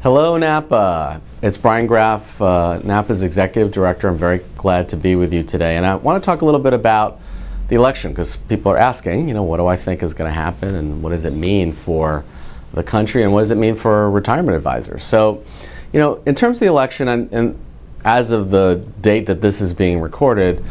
Hello, NAPA. It's Brian Graff, NAPA's Executive Director. I'm very glad to be with you today. And I want to talk a little bit about the election because people are asking, what do I think is going to happen and what does it mean for the country and what does it mean for retirement advisors? So, in terms of the election and as of the date that this is being recorded,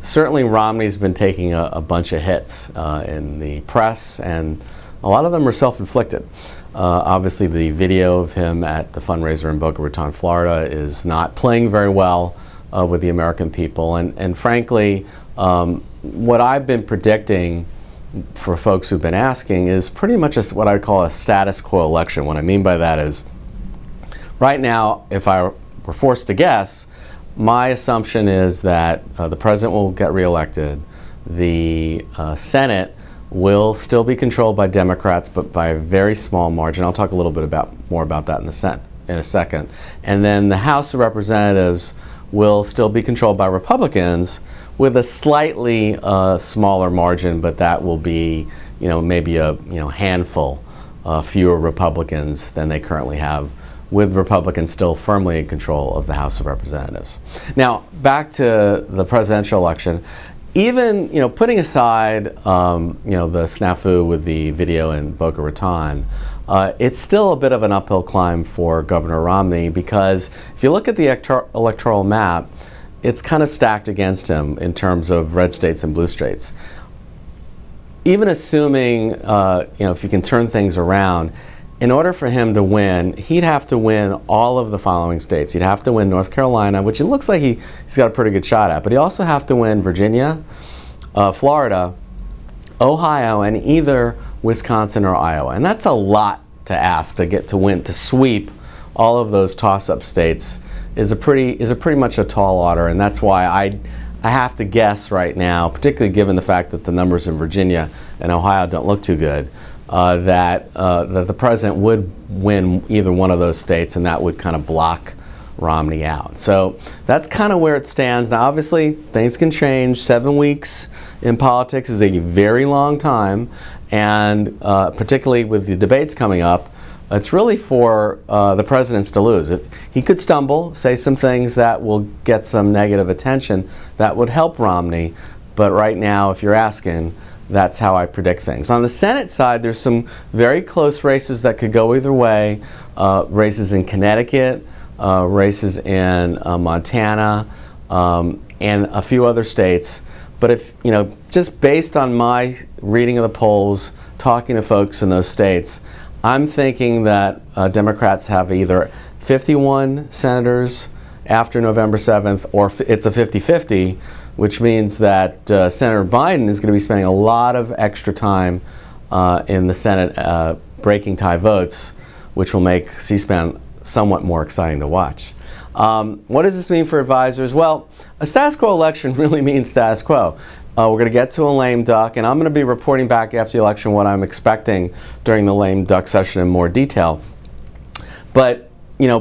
certainly Romney's been taking a bunch of hits in the press, and a lot of them are self-inflicted. Obviously, the video of him at the fundraiser in Boca Raton, Florida is not playing very well with the American people. And frankly, what I've been predicting for folks who've been asking is pretty much what I would call a status quo election. What I mean by that is, right now, if I were forced to guess, my assumption is that the president will get reelected, the Senate will still be controlled by Democrats, but by a very small margin. I'll talk a little bit more about that in a second. And then the House of Representatives will still be controlled by Republicans with a slightly smaller margin, but that will be, maybe a handful fewer Republicans than they currently have, with Republicans still firmly in control of the House of Representatives. Now, back to the presidential election. Even putting aside the snafu with the video in Boca Raton, it's still a bit of an uphill climb for Governor Romney, because if you look at the electoral map, it's kind of stacked against him in terms of red states and blue states. Even assuming if you can turn things around, in order for him to win, he'd have to win all of the following states. He'd have to win North Carolina, which it looks like he's got a pretty good shot at, but he also have to win Virginia, Florida, Ohio, and either Wisconsin or Iowa. And that's a lot to ask to sweep all of those toss-up states is pretty much a tall order, and that's why I have to guess right now, particularly given the fact that the numbers in Virginia and Ohio don't look too good, that the president would win either one of those states, and that would kind of block Romney out. So that's kind of where it stands. Now, obviously, things can change. 7 weeks in politics is a very long time, and particularly with the debates coming up, it's really for the presidents to lose. He could stumble, say some things that will get some negative attention that would help Romney, but right now, if you're asking, that's how I predict things. On the Senate side, there's some very close races that could go either way. Races in Connecticut, races in Montana, and a few other states. But if, just based on my reading of the polls, talking to folks in those states, I'm thinking that Democrats have either 51 senators after November 7th, or it's a 50-50, which means that Senator Biden is going to be spending a lot of extra time in the Senate breaking tie votes, which will make C-SPAN somewhat more exciting to watch. What does this mean for advisors? Well, a status quo election really means status quo. We're going to get to a lame duck, and I'm going to be reporting back after the election what I'm expecting during the lame duck session in more detail. But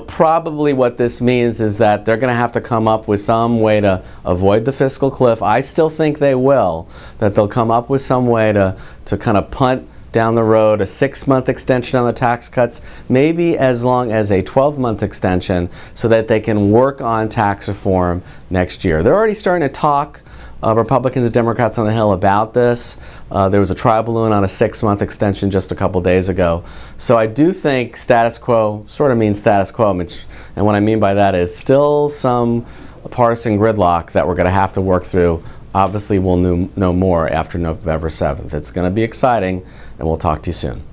probably what this means is that they're going to have to come up with some way to avoid the fiscal cliff. I still think they will, that they'll come up with some way to kind of punt down the road a 6-month extension on the tax cuts, maybe as long as a 12-month extension, so that they can work on tax reform next year. They're already starting to talk, Republicans and Democrats on the Hill, about this. There was a trial balloon on a 6-month extension just a couple days ago. So I do think status quo sort of means status quo. And what I mean by that is still some partisan gridlock that we're going to have to work through. Obviously, we'll know more after November 7th. It's going to be exciting, and we'll talk to you soon.